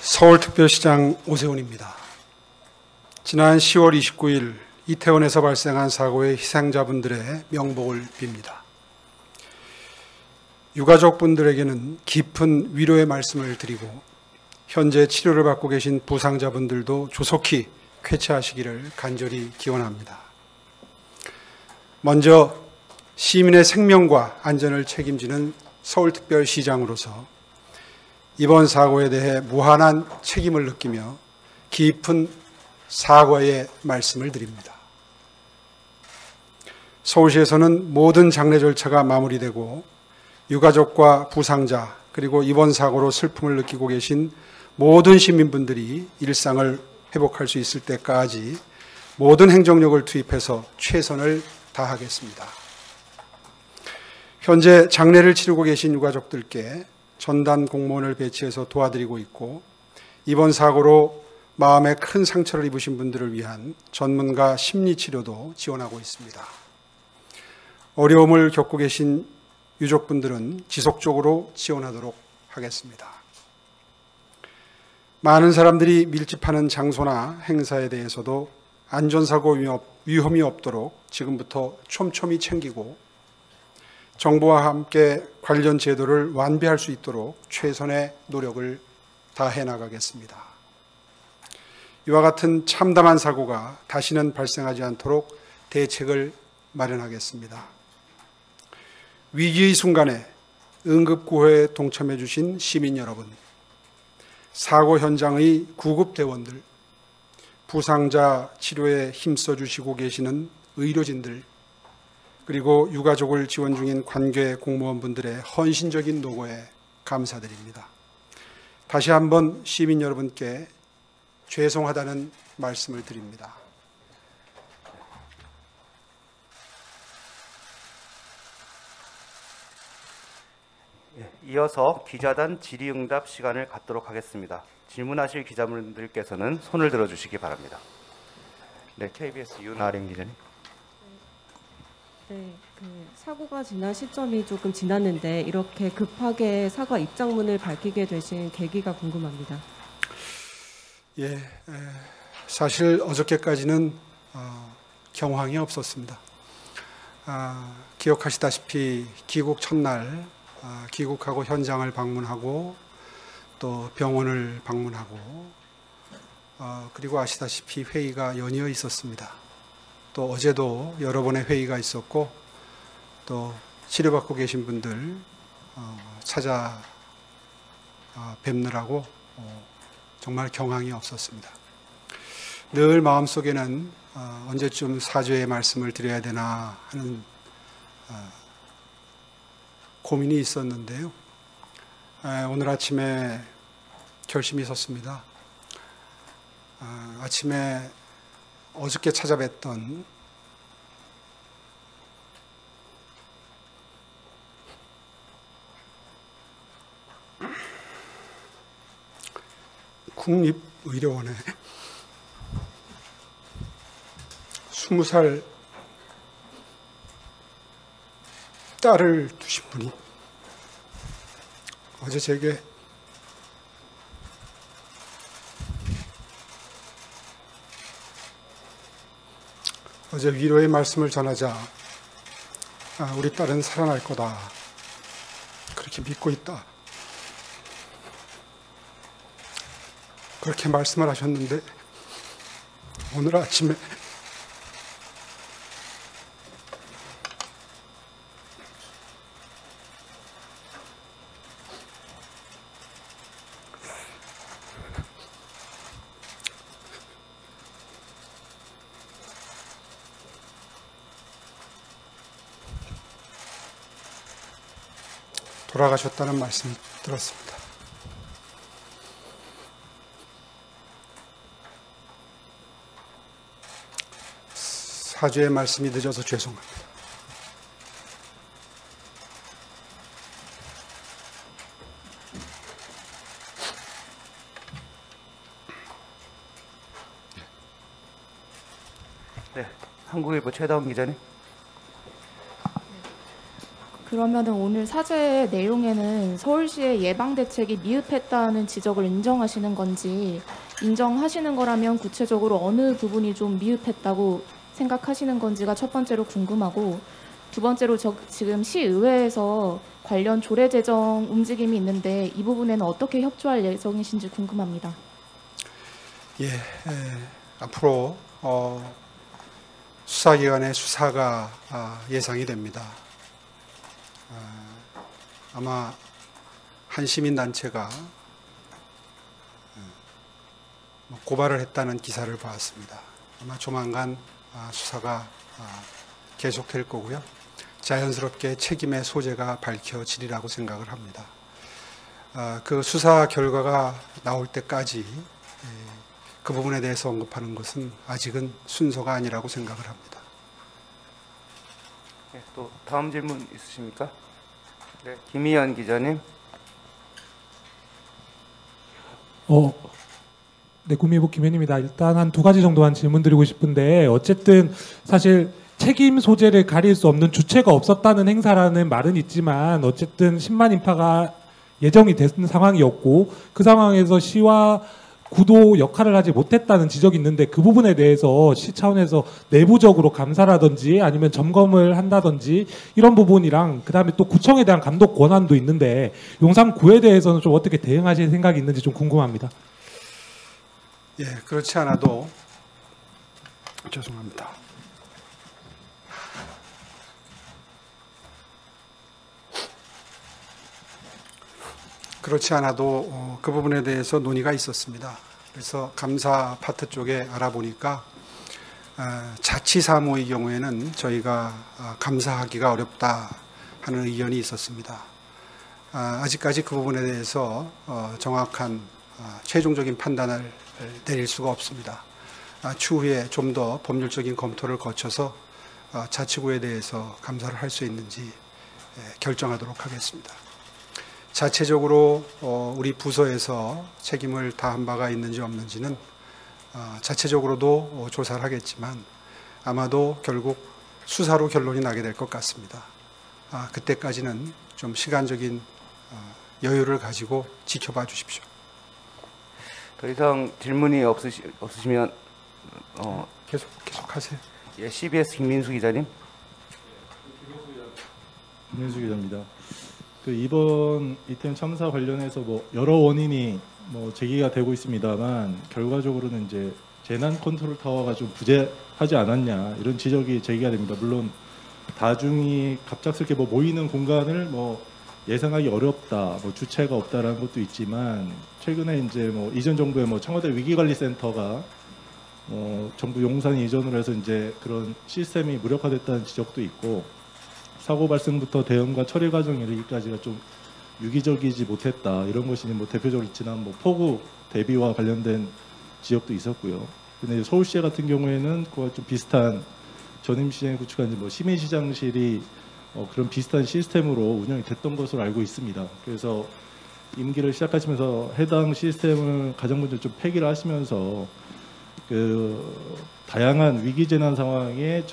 서울특별시장 오세훈입니다. 지난 10월 29일 이태원에서 발생한 사고의 희생자분들의 명복을 빕니다. 유가족분들에게는 깊은 위로의 말씀을 드리고 현재 치료를 받고 계신 부상자분들도 조속히 쾌차하시기를 간절히 기원합니다. 먼저 시민의 생명과 안전을 책임지는 서울특별시장으로서 이번 사고에 대해 무한한 책임을 느끼며 깊은 사과의 말씀을 드립니다. 서울시에서는 모든 장례 절차가 마무리되고 유가족과 부상자 그리고 이번 사고로 슬픔을 느끼고 계신 모든 시민분들이 일상을 회복할 수 있을 때까지 모든 행정력을 투입해서 최선을 다하겠습니다. 현재 장례를 치르고 계신 유가족들께 전담 공무원을 배치해서 도와드리고 있고 이번 사고로 마음에 큰 상처를 입으신 분들을 위한 전문가 심리치료도 지원하고 있습니다. 어려움을 겪고 계신 유족분들은 지속적으로 지원하도록 하겠습니다. 많은 사람들이 밀집하는 장소나 행사에 대해서도 안전사고 위험이 없도록 지금부터 촘촘히 챙기고 정부와 함께 관련 제도를 완비할 수 있도록 최선의 노력을 다해 나가겠습니다. 이와 같은 참담한 사고가 다시는 발생하지 않도록 대책을 마련하겠습니다. 위기의 순간에 응급구호에 동참해 주신 시민 여러분, 사고 현장의 구급대원들, 부상자 치료에 힘써 주시고 계시는 의료진들, 그리고 유가족을 지원 중인 관계 공무원분들의 헌신적인 노고에 감사드립니다. 다시 한번 시민 여러분께 죄송하다는 말씀을 드립니다. 이어서 기자단 질의응답 시간을 갖도록 하겠습니다. 질문하실 기자분들께서는 손을 들어주시기 바랍니다. 네, KBS 윤아령 기자님. 네, 사고가 지난 시점이 조금 지났는데 이렇게 급하게 사과 입장문을 밝히게 되신 계기가 궁금합니다. 예, 사실 어저께까지는 경황이 없었습니다. 기억하시다시피 귀국 첫날 귀국하고 현장을 방문하고 또 병원을 방문하고 그리고 아시다시피 회의가 연이어 있었습니다. 또 어제도 여러 번의 회의가 있었고 또 치료받고 계신 분들 찾아 뵙느라고 정말 경황이 없었습니다. 늘 마음속에는 언제쯤 사죄의 말씀을 드려야 되나 하는 고민이 있었는데요. 오늘 아침에 결심이 섰습니다. 아침에 어저께 찾아뵀던 국립의료원에 20살 딸을 두신 분이 어제 제게 어제 위로의 말씀을 전하자 우리 딸은 살아날 거다 그렇게 믿고 있다 그렇게 말씀을 하셨는데 오늘 아침에 돌아가셨다는 말씀 들었습니다. 사죄의 말씀이 늦어서 죄송합니다. 네, 한국일보 최다운 기자님. 그러면은 오늘 사죄 내용에는 서울시의 예방 대책이 미흡했다는 지적을 인정하시는 건지, 인정하시는 거라면 구체적으로 어느 부분이 좀 미흡했다고 생각하시는 건지가 첫 번째로 궁금하고, 두 번째로 지금 시의회에서 관련 조례 제정 움직임이 있는데 이 부분에는 어떻게 협조할 예정이신지 궁금합니다. 예, 앞으로 수사기관의 수사가 예상이 됩니다. 아마 한 시민단체가 고발을 했다는 기사를 보았습니다. 아마 조만간 수사가 계속될 거고요. 자연스럽게 책임의 소재가 밝혀지리라고 생각을 합니다. 그 수사 결과가 나올 때까지 그 부분에 대해서 언급하는 것은 아직은 순서가 아니라고 생각을 합니다. 네, 또 다음 질문 있으십니까? 네, 김희연 기자님. 네, 구미부 김현입니다. 일단 한 두 가지 정도만 질문 드리고 싶은데, 어쨌든 사실 책임 소재를 가릴 수 없는 주체가 없었다는 행사라는 말은 있지만, 어쨌든 10만 인파가 예정이 된 상황이었고, 그 상황에서 시와 구도 역할을 하지 못했다는 지적이 있는데, 그 부분에 대해서 시 차원에서 내부적으로 감사라든지 아니면 점검을 한다든지 이런 부분이랑, 그 다음에 또 구청에 대한 감독 권한도 있는데 용산구에 대해서는 좀 어떻게 대응하실 생각이 있는지 좀 궁금합니다. 예, 그렇지 않아도 죄송합니다. 그렇지 않아도 그 부분에 대해서 논의가 있었습니다. 그래서 감사 파트 쪽에 알아보니까 자치사무의 경우에는 저희가 감사하기가 어렵다 하는 의견이 있었습니다. 아직까지 그 부분에 대해서 정확한 최종적인 판단을 내릴 수가 없습니다. 추후에 좀 더 법률적인 검토를 거쳐서 자치구에 대해서 감사를 할 수 있는지 결정하도록 하겠습니다. 자체적으로 우리 부서에서 책임을 다한 바가 있는지 없는지는 자체적으로도 조사를 하겠지만 아마도 결국 수사로 결론이 나게 될 것 같습니다. 그때까지는 좀 시간적인 여유를 가지고 지켜봐 주십시오. 더 이상 질문이 없으시면 계속하세요. 예, CBS 김민수 기자님. 김민수 기자입니다. 이번 이태원 참사 관련해서 여러 원인이 제기가 되고 있습니다만, 결과적으로는 이제 재난 컨트롤 타워가 좀 부재하지 않았냐, 이런 지적이 제기가 됩니다. 물론 다중이 갑작스럽게 모이는 공간을 예상하기 어렵다, 주체가 없다라는 것도 있지만, 최근에 이제 이전 정부의 청와대 위기관리센터가 정부 용산 이전으로 해서 이제 그런 시스템이 무력화됐다는 지적도 있고, 사고 발생부터 대응과 처리 과정 이르기까지가 좀 유기적이지 못했다, 이런 것이 대표적으로 지난 폭우 대비와 관련된 지적도 있었고요. 근데 서울시 같은 경우에는 그와 좀 비슷한 전임시장이 구축한 시민시장실이 그런 비슷한 시스템으로 운영이 됐던 것으로 알고 있습니다. 그래서 임기를 시작하시면서 해당 시스템을 가장 먼저 좀 폐기를 하시면서 다양한 위기 재난 상황에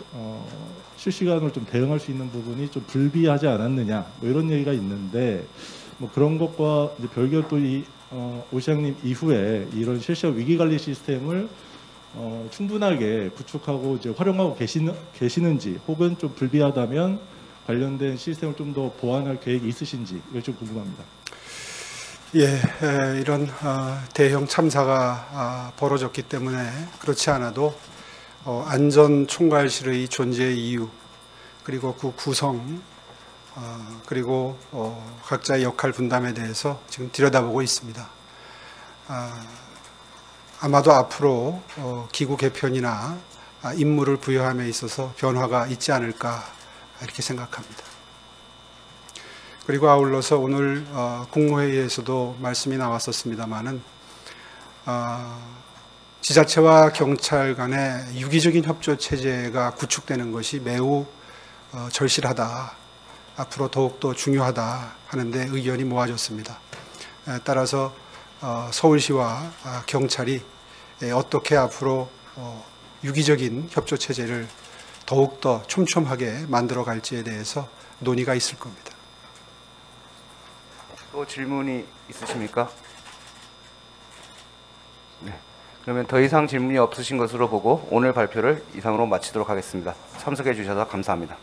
실시간으로 좀 대응할 수 있는 부분이 좀 불비하지 않았느냐, 이런 얘기가 있는데, 그런 것과 이제 별개로 또 오 시장님 이후에 이런 실시간 위기 관리 시스템을 충분하게 구축하고 이제 활용하고 계시는지, 혹은 좀 불비하다면 관련된 시스템을 좀 더 보완할 계획이 있으신지, 이걸 좀 궁금합니다. 예, 이런 대형 참사가 벌어졌기 때문에 그렇지 않아도 안전총괄실의 존재 이유, 그리고 그 구성, 그리고 각자의 역할 분담에 대해서 지금 들여다보고 있습니다. 아마도 앞으로 기구 개편이나 임무를 부여함에 있어서 변화가 있지 않을까 이렇게 생각합니다. 그리고 아울러서 오늘 국무회의에서도 말씀이 나왔었습니다마는 지자체와 경찰 간의 유기적인 협조 체제가 구축되는 것이 매우 절실하다, 앞으로 더욱더 중요하다 하는데 의견이 모아졌습니다. 따라서 서울시와 경찰이 어떻게 앞으로 유기적인 협조 체제를 더욱더 촘촘하게 만들어 갈지에 대해서 논의가 있을 겁니다. 또 질문이 있으십니까? 네. 그러면 더 이상 질문이 없으신 것으로 보고 오늘 발표를 이상으로 마치도록 하겠습니다. 참석해 주셔서 감사합니다.